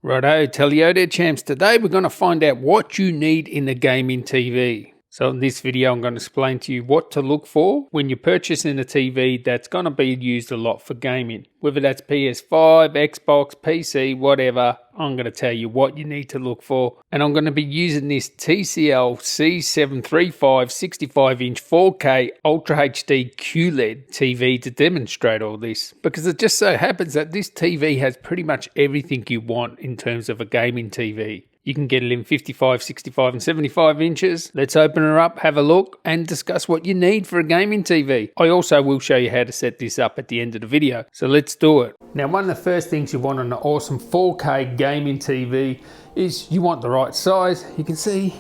Righto, Telio there champs. Today we're going to find out what you need in a gaming TV. So in this video I'm going to explain to you what to look for when you're purchasing a TV that's going to be used a lot for gaming. Whether that's PS5, Xbox, PC, whatever, I'm going to tell you what you need to look for. And I'm going to be using this TCL C735 65-inch 4K Ultra HD QLED TV to demonstrate all this. Because it just so happens that this TV has pretty much everything you want in terms of a gaming TV. You can get it in 55, 65 and 75 inches. Let's open her up, have a look and discuss what you need for a gaming TV. I also will show you how to set this up at the end of the video. So let's do it. Now, one of the first things you want on an awesome 4K gaming TV is you want the right size. You can see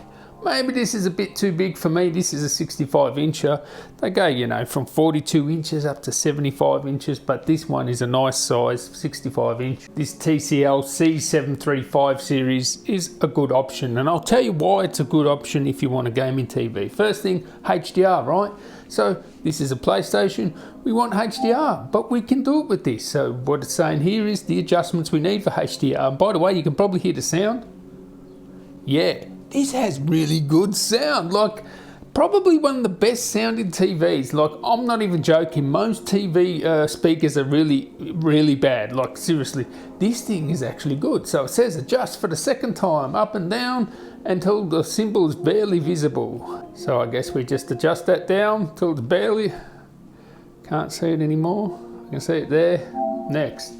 maybe this is a bit too big for me. This is a 65 incher. They go, you know, from 42 inches up to 75 inches, but this one is a nice size, 65 inch. This TCL C735 series is a good option, and I'll tell you why it's a good option if you want a gaming TV. First thing, HDR, right? So this is a PlayStation. We want HDR, but we can do it with this. So what it's saying here is the adjustments we need for HDR. And by the way, you can probably hear the sound. Yeah. This has really good sound, like probably one of the best sounding TVs. Like, I'm not even joking, most TV speakers are really bad, like seriously. This thing is actually good. So it says adjust for the second time, up and down until the symbol is barely visible. So I guess we just adjust that down till it's barely, can't see it anymore. I can see it there. Next.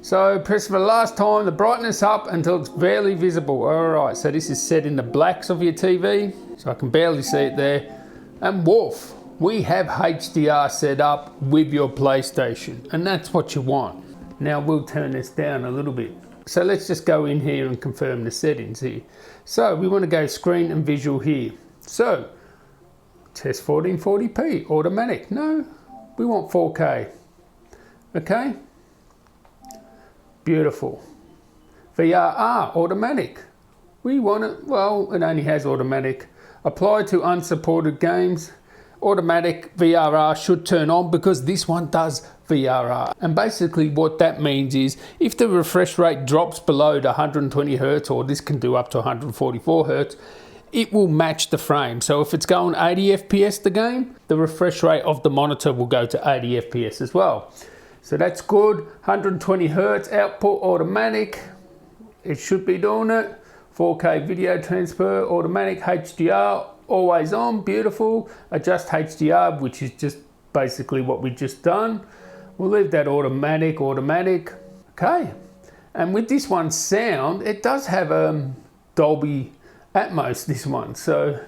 So press for the last time, the brightness up until it's barely visible. All right, so this is set in the blacks of your TV, so I can barely see it there. And woof, we have HDR set up with your PlayStation, and that's what you want. Now we'll turn this down a little bit. So let's just go in here and confirm the settings here. So we want to go screen and visual here. So test 1440p, automatic. No, we want 4K, okay? Beautiful. VRR, automatic. We want it, well, it only has automatic. Apply to unsupported games. Automatic VRR should turn on because this one does VRR. And basically what that means is if the refresh rate drops below the 120 Hertz, or this can do up to 144 Hertz, it will match the frame. So if it's going 80 FPS the game, the refresh rate of the monitor will go to 80 FPS as well. So that's good. 120 Hertz output, automatic. It should be doing it. 4K video transfer, automatic. HDR, always on, beautiful. Adjust HDR, which is just basically what we just done. We'll leave that automatic. Okay. And with this one sound, it does have Dolby Atmos, this one. So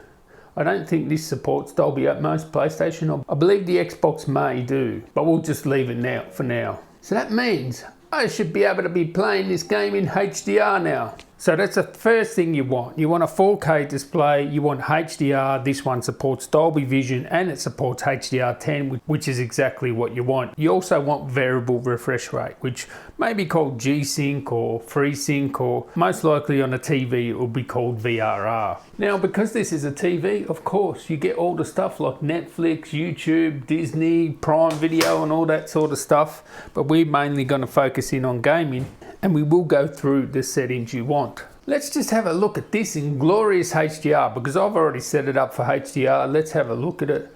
I don't think this supports Dolby Atmos PlayStation. I believe the Xbox may do, but we'll just leave it now for now. So that means I should be able to be playing this game in HDR now. So that's the first thing you want. You want a 4K display, you want HDR. This one supports Dolby Vision and it supports HDR10, which is exactly what you want. You also want variable refresh rate, which may be called G-Sync or Freesync, or most likely on a TV it will be called VRR. Now, because this is a TV, of course, you get all the stuff like Netflix, YouTube, Disney, Prime Video and all that sort of stuff. But we're mainly going to focus in on gaming, and we will go through the settings you want. Let's just have a look at this in glorious HDR, because I've already set it up for HDR. Let's have a look at it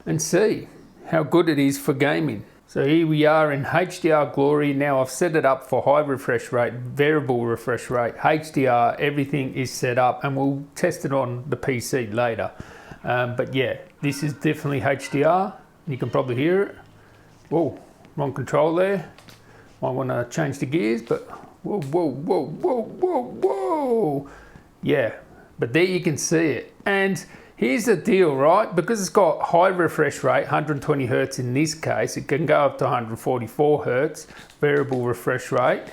and see how good it is for gaming. So here we are in HDR glory. Now I've set it up for high refresh rate, variable refresh rate, HDR, everything is set up, and we'll test it on the PC later. But yeah, this is definitely HDR. You can probably hear it. Whoa, wrong control there. Might want to change the gears, but whoa. Yeah, but there you can see it. And here's the deal, right? Because it's got high refresh rate, 120 Hertz in this case, it can go up to 144 Hertz, variable refresh rate.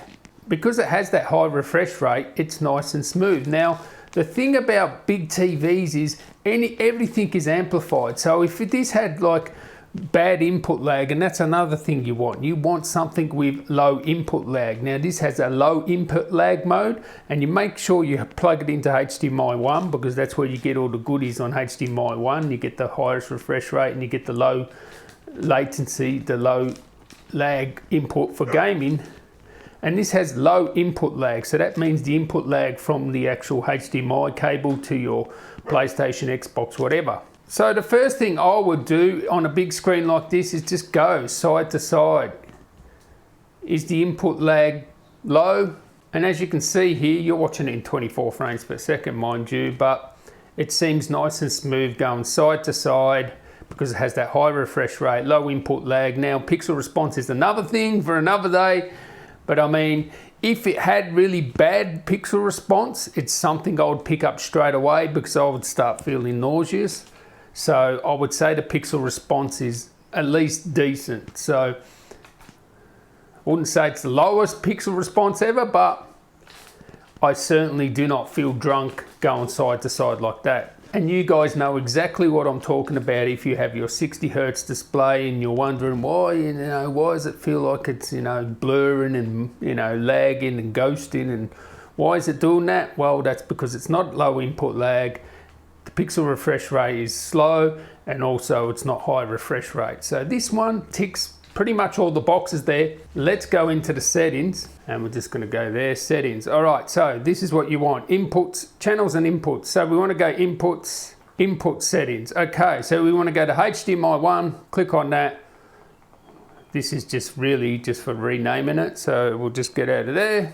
Because it has that high refresh rate, it's nice and smooth. Now, the thing about big TVs is everything is amplified. So if this had like bad input lag, and that's another thing you want. You want something with low input lag. Now this has a low input lag mode, and you make sure you plug it into HDMI 1, because that's where you get all the goodies on HDMI 1. You get the highest refresh rate and you get the low latency, the low lag input for gaming. And this has low input lag, so that means the input lag from the actual HDMI cable to your PlayStation, Xbox, whatever. So the first thing I would do on a big screen like this is just go side to side. Is the input lag low? And as you can see here, you're watching it in 24 frames per second, mind you, but it seems nice and smooth going side to side because it has that high refresh rate, low input lag. Now, pixel response is another thing for another day. But I mean, if it had really bad pixel response, it's something I would pick up straight away because I would start feeling nauseous. So I would say the pixel response is at least decent. So I wouldn't say it's the lowest pixel response ever, but I certainly do not feel drunk going side to side like that. And you guys know exactly what I'm talking about if you have your 60 Hertz display and you're wondering why, why does it feel like it's, blurring and, lagging and ghosting, and why is it doing that? Well, that's because it's not low input lag, the pixel refresh rate is slow, and also it's not high refresh rate. So this one ticks pretty much all the boxes there. Let's go into the settings, and we're just going to go there, settings. All right, so this is what you want: inputs, channels and inputs. So we want to go inputs, input settings. Okay, so we want to go to HDMI 1, click on that. This is just really just for renaming it, so we'll just get out of there.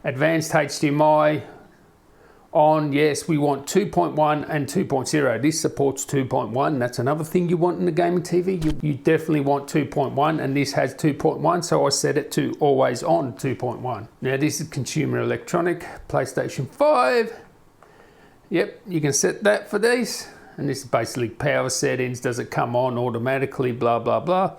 Advanced HDMI on, yes, we want 2.1 and 2.0. This supports 2.1. That's another thing you want in the gaming TV. You definitely want 2.1, and this has 2.1, so I set it to always on 2.1. Now this is consumer electronic, PlayStation 5. Yep, you can set that for these, and this is basically power settings. Does it come on automatically, blah blah blah.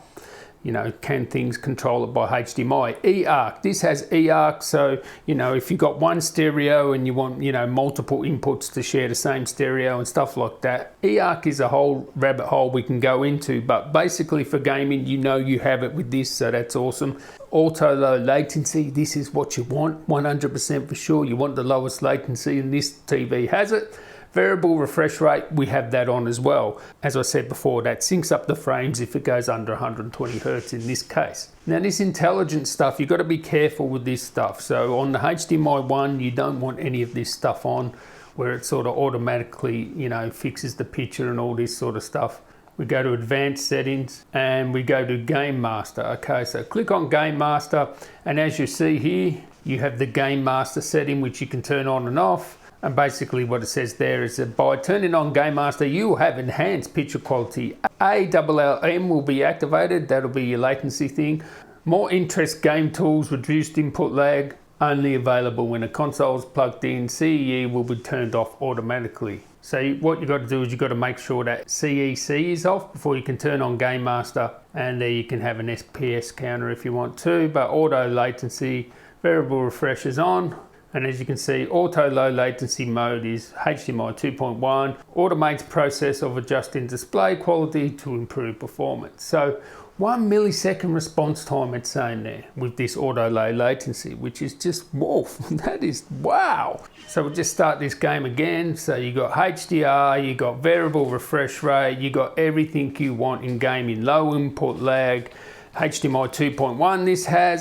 Can things control it by HDMI? eARC, this has eARC, so if you've got one stereo and you want multiple inputs to share the same stereo and stuff like that, eARC is a whole rabbit hole we can go into, but basically for gaming you have it with this, so that's awesome. Auto low latency, this is what you want 100% for sure. You want the lowest latency, and this TV has it. Variable refresh rate, we have that on as well. As I said before, that syncs up the frames if it goes under 120 Hertz in this case. Now this intelligent stuff, you've got to be careful with this stuff. So on the HDMI 1, you don't want any of this stuff on where it sort of automatically, fixes the picture and all this sort of stuff. We go to advanced settings and we go to Game Master. Okay, so click on Game Master, and as you see here, you have the Game Master setting which you can turn on and off. And basically what it says there is that by turning on Game Master, you will have enhanced picture quality. ALLM will be activated, that'll be your latency thing. More interest game tools, reduced input lag, only available when a console is plugged in. CEE will be turned off automatically. So what you've got to do is you've got to make sure that CEC is off before you can turn on Game Master, and there you can have an FPS counter if you want to, but auto latency, variable refresh is on. And as you can see, auto low latency mode is HDMI 2.1, automates process of adjusting display quality to improve performance. So 1 millisecond response time it's saying there with this auto low latency, which is just, whoa, that is wow. So we'll just start this game again. So you got HDR, you got variable refresh rate, you got everything you want in gaming, low input lag, HDMI 2.1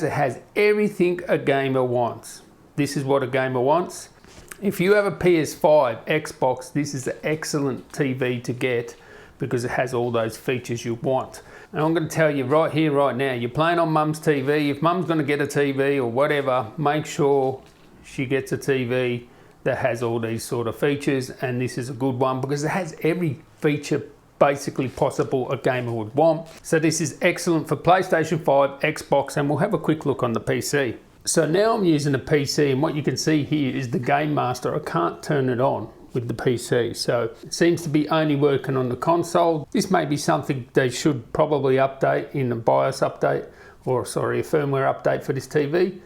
it has everything a gamer wants. This is what a gamer wants. If you have a PS5, Xbox, this is an excellent TV to get because it has all those features you want. And I'm going to tell you right here, right now, you're playing on mum's TV. If mum's going to get a TV or whatever, make sure she gets a TV that has all these sort of features, and this is a good one because it has every feature basically possible a gamer would want. So this is excellent for PlayStation 5, Xbox, and we'll have a quick look on the PC. So now I'm using a PC, and what you can see here is the Game Master. I can't turn it on with the PC, so it seems to be only working on the console. This may be something they should probably update in a BIOS update, or sorry, a firmware update for this TV.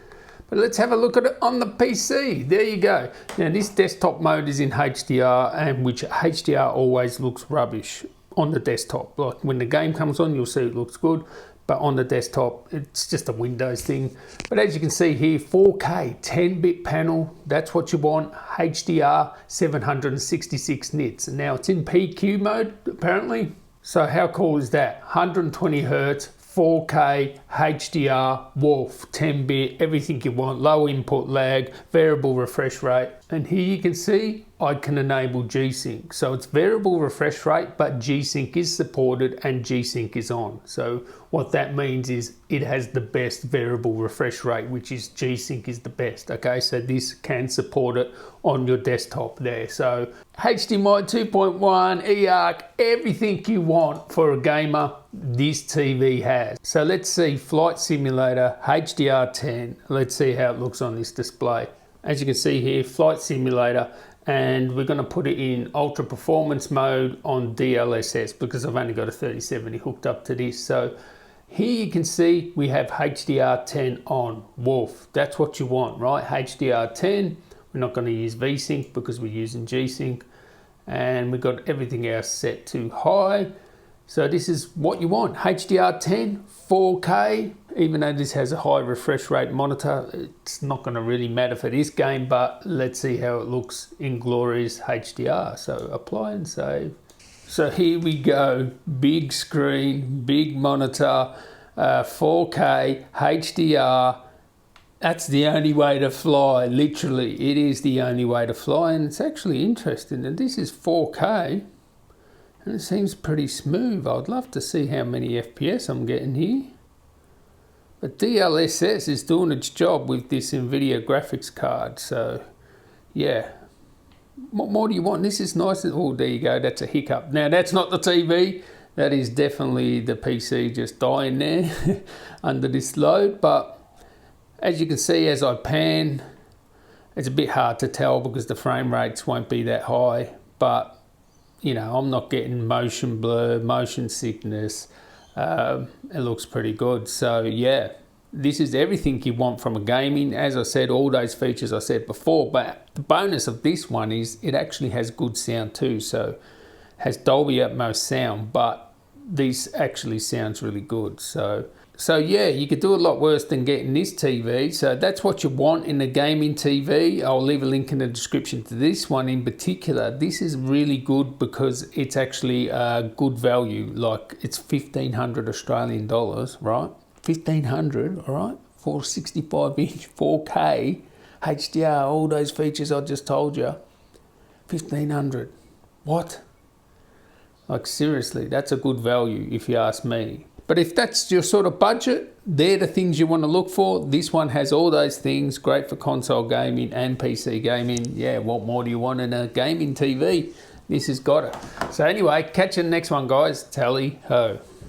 But let's have a look at it on the PC. There you go. Now this desktop mode is in HDR, and which HDR always looks rubbish on the desktop. Like when the game comes on, you'll see it looks good, but on the desktop, it's just a Windows thing. But as you can see here, 4K, 10-bit panel, that's what you want. HDR, 766 nits. And now it's in PQ mode, apparently. So how cool is that? 120 Hertz, 4K, HDR, WOLF, 10-bit, everything you want, low input lag, variable refresh rate. And here you can see I can enable G-Sync. So it's variable refresh rate, but G-Sync is supported and G-Sync is on. So what that means is it has the best variable refresh rate, which is G-Sync is the best. Okay, so this can support it on your desktop there. So HDMI 2.1, eARC, everything you want for a gamer, this TV has. So let's see Flight Simulator HDR10. Let's see how it looks on this display. As you can see here, Flight Simulator, and we're going to put it in ultra performance mode on DLSS because I've only got a 3070 hooked up to this. So here you can see we have HDR10 on, WOLF. That's what you want, right? HDR10. We're not going to use VSync because we're using G-Sync, and we've got everything else set to high. So this is what you want, HDR10, 4K, even though this has a high refresh rate monitor, it's not going to really matter for this game, but let's see how it looks in glorious HDR. So apply and save. So here we go, big screen, big monitor, 4K, HDR. That's the only way to fly, literally. It is the only way to fly, and it's actually interesting. And this is 4K. And it seems pretty smooth. I'd love to see how many FPS I'm getting here. But DLSS is doing its job with this NVIDIA graphics card. So, yeah. What more do you want? This is nice. Oh, there you go. That's a hiccup. Now, that's not the TV. That is definitely the PC just dying there under this load. But as you can see, as I pan, it's a bit hard to tell because the frame rates won't be that high. But you know, I'm not getting motion blur, motion sickness. It looks pretty good. So yeah, this is everything you want from a gaming. As I said, all those features I said before, but the bonus of this one is it actually has good sound too. So it has Dolby Atmos sound, but this actually sounds really good. So yeah, you could do a lot worse than getting this TV. So that's what you want in a gaming TV. I'll leave a link in the description to this one in particular. This is really good because it's actually good value. Like it's 1,500 Australian dollars, right? 1,500, all right? For 65-inch 4K, HDR, all those features I just told you. 1,500. What? Like seriously, that's a good value if you ask me. But if that's your sort of budget, they're the things you want to look for. This one has all those things, great for console gaming and PC gaming. Yeah, what more do you want in a gaming TV? This has got it. So anyway, catch you in the next one, guys. Tally ho.